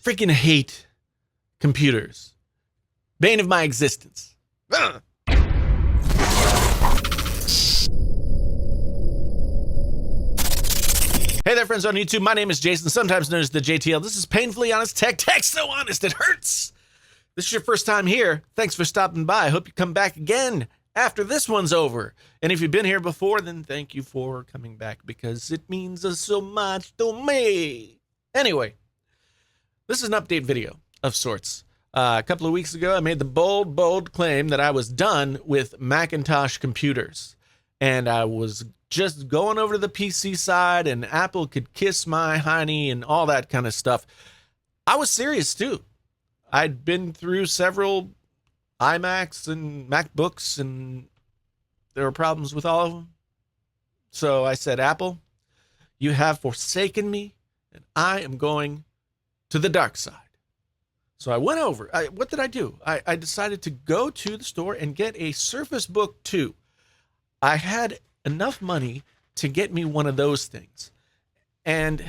freaking hate computers. Bane of my existence. Ugh. Hey there, friends on YouTube. My name is Jason, sometimes known as the JTL. This is Painfully Honest Tech. Tech so honest it hurts. This is your first time here. Thanks for stopping by. I hope you come back again after this one's over. And if you've been here before, then thank you for coming back because it means so much to me. Anyway, this is an update video of sorts. A couple of weeks ago, I made the bold claim that I was done with Macintosh computers. And I was just going over to the PC side and Apple could kiss my hiney and all that kind of stuff. I was serious too. I'd been through several iMacs and MacBooks and there were problems with all of them. So I said, Apple, you have forsaken me and I am going to the dark side. So I went over. What did I do? I decided to go to the store and get a Surface Book 2. I had enough money to get me one of those things. And,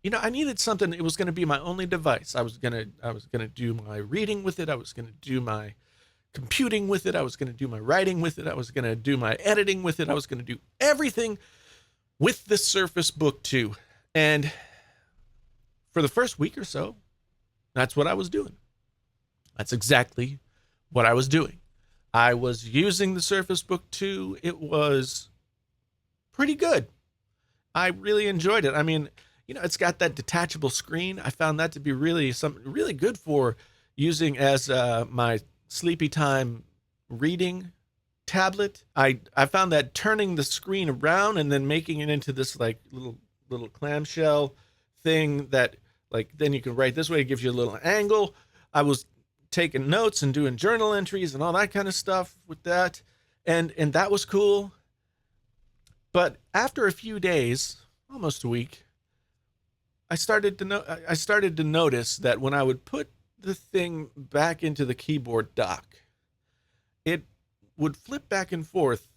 you know, I needed something. It was going to be my only device. I was going to do my reading with it. I was going to do my computing with it. I was going to do my writing with it. I was going to do my editing with it. I was going to do everything with the Surface Book 2. And for the first week or so, that's what I was doing. That's exactly what I was doing. I was using the Surface Book 2. It was pretty good. I really enjoyed it. I mean, you know, it's got that detachable screen. I found that to be really good for using as my sleepy time reading tablet. I found that turning the screen around and then making it into this like little clamshell thing that like then you can write this way, it gives you a little angle. I was taking notes and doing journal entries and all that kind of stuff with that. And that was cool. But after a few days, almost a week, I started to notice that when I would put the thing back into the keyboard dock, it would flip back and forth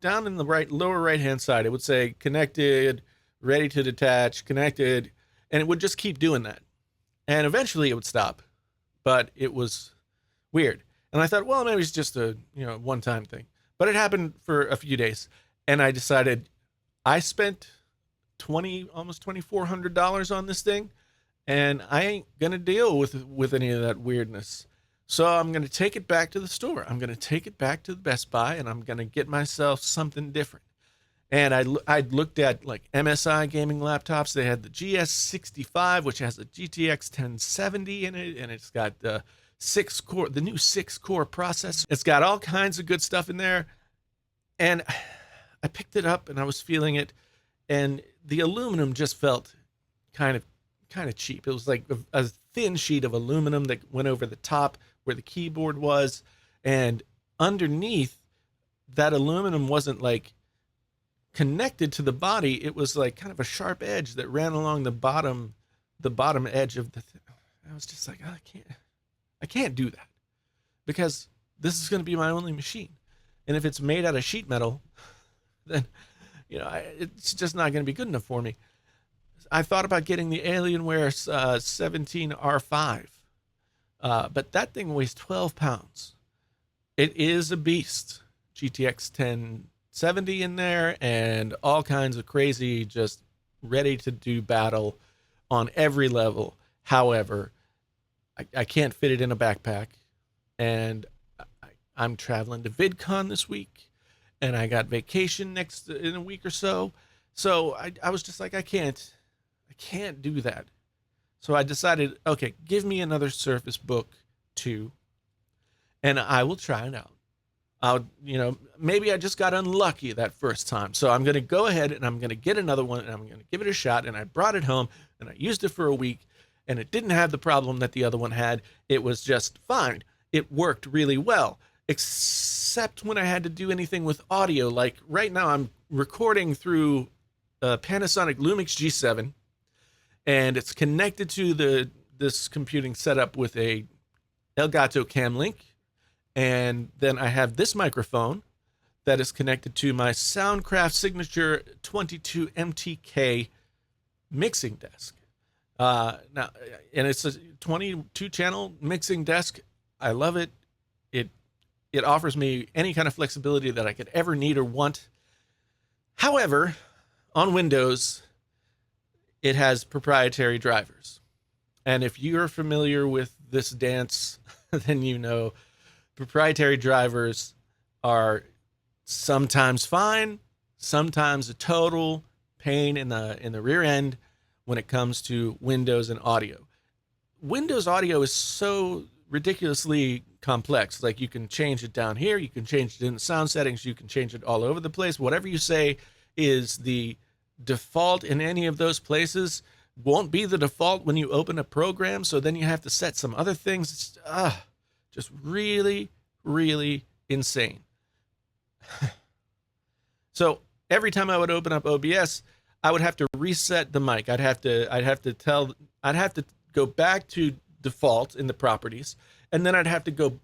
down in the lower right-hand side. It would say connected, ready to detach, connected, and it would just keep doing that. And eventually it would stop. But it was weird. And I thought, well, maybe it's just a, one-time thing. But it happened for a few days. And I decided I spent almost $2,400 on this thing. And I ain't going to deal with any of that weirdness. So I'm going to take it back to the store. I'm going to take it back to the Best Buy and I'm going to get myself something different. And I'd looked at like MSI gaming laptops. They had the GS65, which has a GTX 1070 in it, and it's got the new 6-core processor. It's got all kinds of good stuff in there. And I picked it up and I was feeling it, and the aluminum just felt kind of cheap. It was like a thin sheet of aluminum that went over the top where the keyboard was, and underneath that aluminum wasn't like connected to the body. It was like kind of a sharp edge that ran along the bottom edge of the thing. I was just like, oh, I can't do that because this is going to be my only machine. And if it's made out of sheet metal, then, it's just not going to be good enough for me. I thought about getting the Alienware 17R5, but that thing weighs 12 pounds. It is a beast. GTX 1070 in there and all kinds of crazy, just ready to do battle on every level. However, I can't fit it in a backpack, and I'm traveling to VidCon this week, and I got vacation in a week or so. So I was just like, I can't do that. So I decided, okay, give me another Surface Book 2 and I will try it out. Maybe I just got unlucky that first time. So I'm going to go ahead and I'm going to get another one and I'm going to give it a shot. And I brought it home and I used it for a week and it didn't have the problem that the other one had. It was just fine. It worked really well, except when I had to do anything with audio. Like right now I'm recording through Panasonic Lumix G7 and it's connected to this computing setup with a Elgato Cam Link. And then I have this microphone that is connected to my Soundcraft Signature 22 MTK mixing desk. Now, and it's a 22 channel mixing desk. I love it. It offers me any kind of flexibility that I could ever need or want. However, on Windows, it has proprietary drivers. And if you're familiar with this dance, then you know proprietary drivers are sometimes fine, sometimes a total pain in the rear end when it comes to Windows and audio. Windows audio is so ridiculously complex. Like, you can change it down here, you can change it in the sound settings, you can change it all over the place. Whatever you say is the default in any of those places won't be the default when you open a program. So then you have to set some other things. It's just really, really insane. So every time I would open up OBS, I would have to reset the mic. I'd have to go back to default in the properties, and then I'd have to go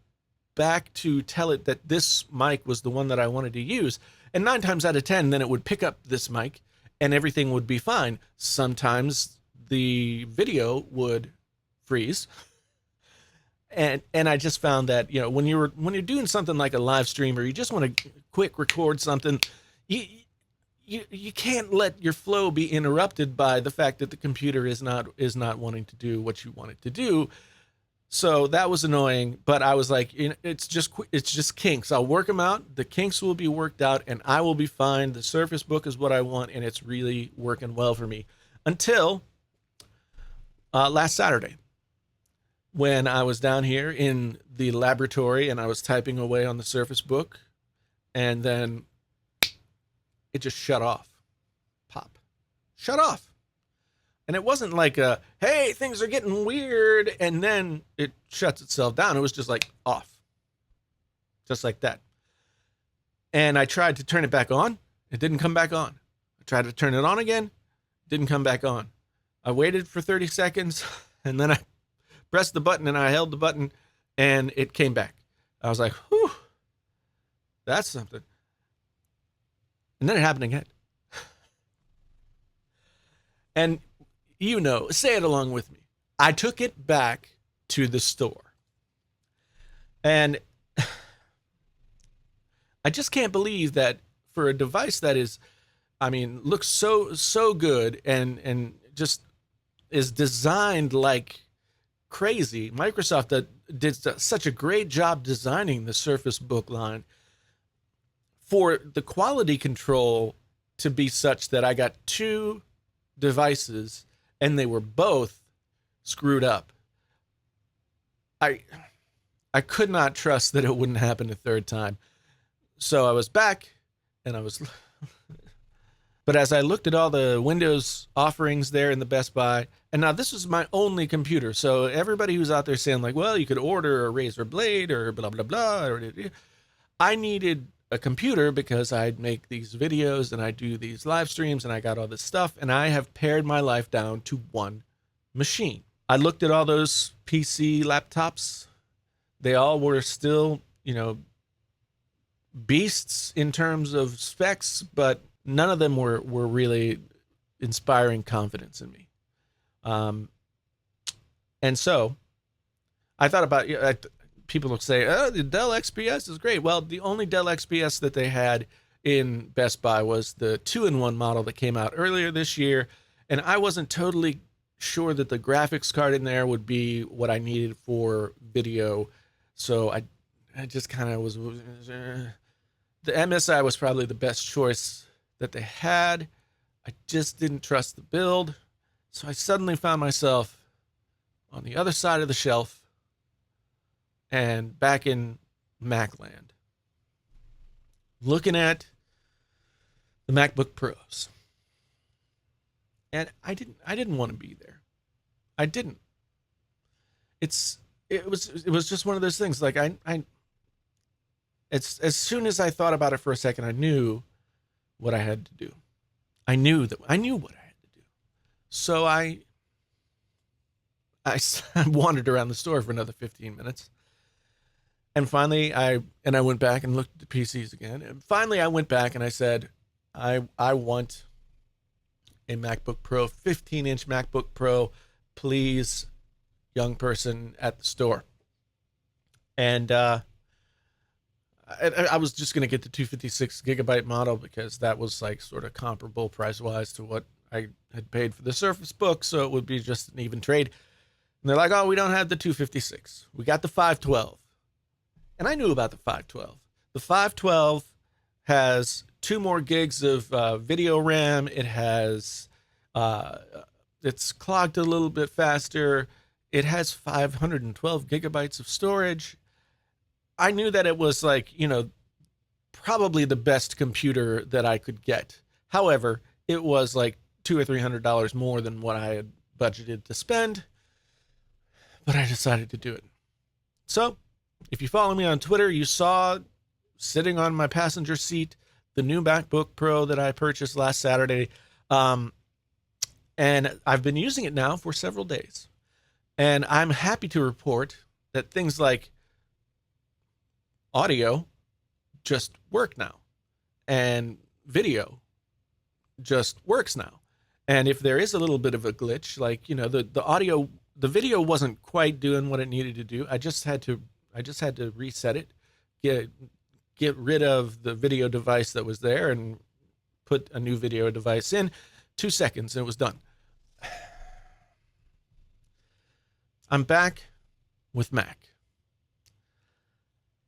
back to tell it that this mic was the one that I wanted to use. And 9 times out of 10, then it would pick up this mic and everything would be fine. Sometimes the video would freeze. And I just found that, you know, when you're doing something like a live stream, or you just want to quick record something, you can't let your flow be interrupted by the fact that the computer is not wanting to do what you want it to do. So that was annoying, but I was like, you know, it's just kinks. I'll work them out. The kinks will be worked out, and I will be fine. The Surface Book is what I want, and it's really working well for me. Until last Saturday, when I was down here in the laboratory and I was typing away on the Surface Book, and then it just shut off. Pop. Shut off. And it wasn't like hey, things are getting weird, and then it shuts itself down. It was just like off. Just like that. And I tried to turn it back on. It didn't come back on. I tried to turn it on again. Didn't come back on. I waited for 30 seconds, and then I pressed the button, and I held the button, and it came back. I was like, whew, that's something. And then it happened again. And, you know, say it along with me. I took it back to the store. And I just can't believe that for a device that is, I mean, looks so good and just is designed like crazy. Microsoft did such a great job designing the Surface Book line, for the quality control to be such that I got 2 devices and they were both screwed up. I could not trust that it wouldn't happen a third time. So I was back, and but as I looked at all the Windows offerings there in the Best Buy, and now this was my only computer. So everybody who's out there saying like, well, you could order a Razer Blade or blah, blah, blah. I needed a computer because I'd make these videos and I do these live streams and I got all this stuff, and I have pared my life down to one machine. I looked at all those PC laptops. They all were still, you know, beasts in terms of specs, but none of them were really inspiring confidence in me. And so I thought about, people will say, oh, the Dell XPS is great. Well, the only Dell XPS that they had in Best Buy was the 2-in-1 model that came out earlier this year. And I wasn't totally sure that the graphics card in there would be what I needed for video. So I just kind of was, the MSI was probably the best choice that they had. I just didn't trust the build. So I suddenly found myself on the other side of the shelf and back in Macland, looking at the MacBook Pros. And I didn't want to be there. I didn't. It was just one of those things. Like it's as soon as I thought about it for a second, I knew what I had to do. I knew what I had to do. So I wandered around the store for another 15 minutes. And finally, I went back and looked at the PCs again. And finally, I went back and I said, I want a MacBook Pro, 15-inch MacBook Pro. please young person at the store. And I was just going to get the 256 gigabyte model because that was like sort of comparable price wise to what I had paid for the Surface Book. So it would be just an even trade. And they're like, oh, we don't have the 256. We got the 512. And I knew about the 512. The 512 has 2 more gigs of video RAM. It has, it's clocked a little bit faster. It has 512 gigabytes of storage. I knew that it was like, probably the best computer that I could get. However, it was like $200 or $300 more than what I had budgeted to spend. But I decided to do it. So, if you follow me on Twitter, you saw sitting on my passenger seat the new MacBook Pro that I purchased last Saturday. And I've been using it now for several days. And I'm happy to report that things like audio just work now. And video just works now. And if there is a little bit of a glitch, like, the video wasn't quite doing what it needed to do. I just had to reset it, get rid of the video device that was there and put a new video device in. 2 seconds and it was done. I'm back with Mac.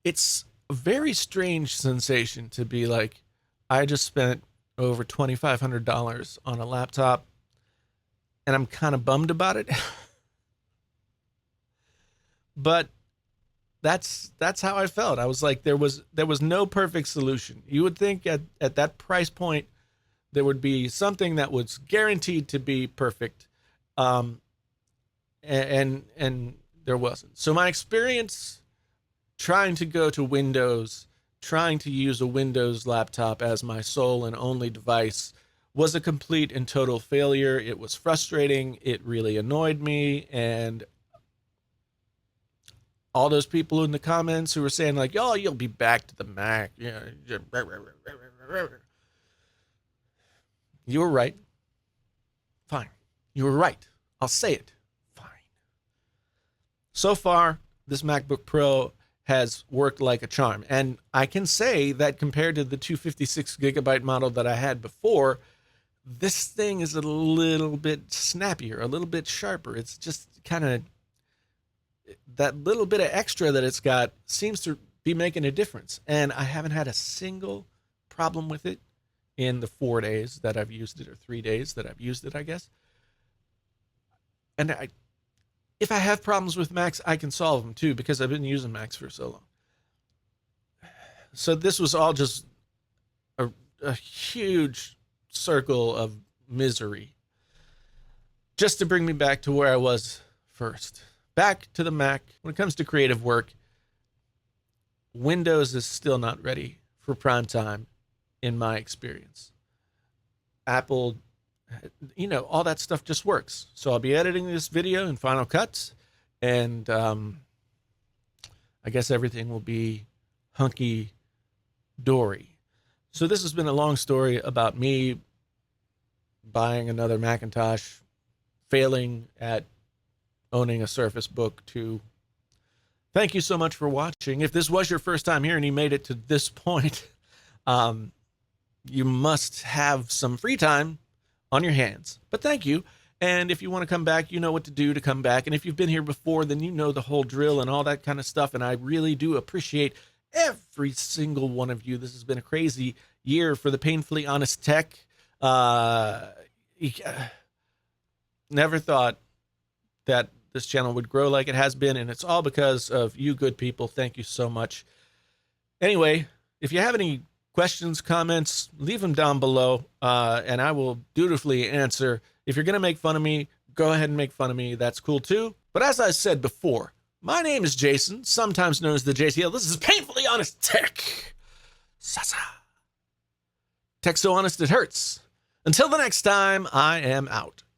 It's a very strange sensation to be like, I just spent over $2,500 on a laptop and I'm kind of bummed about it. But that's how I felt. I was like, there was no perfect solution. You would think at that price point, there would be something that was guaranteed to be perfect. And there wasn't. So my experience trying to go to Windows, trying to use a Windows laptop as my sole and only device was a complete and total failure. It was frustrating. It really annoyed me. And all those people in the comments who were saying like, oh, you'll be back to the Mac. Yeah. You were right. Fine. You were right. I'll say it. Fine. So far, this MacBook Pro has worked like a charm. And I can say that compared to the 256 gigabyte model that I had before, this thing is a little bit snappier, a little bit sharper. It's just kind of that little bit of extra that it's got seems to be making a difference. And I haven't had a single problem with it in the 4 days that I've used it, or 3 days that I've used it, I guess. And if I have problems with Macs, I can solve them too, because I've been using Macs for so long. So this was all just a huge circle of misery just to bring me back to where I was first. Back to the Mac. When it comes to creative work, Windows is still not ready for prime time, in my experience. Apple, all that stuff just works. So I'll be editing this video in Final Cut, and I guess everything will be hunky-dory. So this has been a long story about me buying another Macintosh, failing at owning a Surface Book 2. Thank you so much for watching. If this was your first time here and you made it to this point, you must have some free time on your hands. But thank you. And if you want to come back, you know what to do to come back. And if you've been here before, then you know the whole drill and all that kind of stuff. And I really do appreciate every single one of you. This has been a crazy year for the Painfully Honest Tech. Never thought that this channel would grow like it has been, and it's all because of you good people. Thank you so much. Anyway, if you have any questions, comments, leave them down below, and I will dutifully answer. If you're going to make fun of me, go ahead and make fun of me. That's cool too. But as I said before, my name is Jason, sometimes known as the JTL. This is Painfully Honest Tech. Sasa. Tech so honest it hurts. Until the next time, I am out.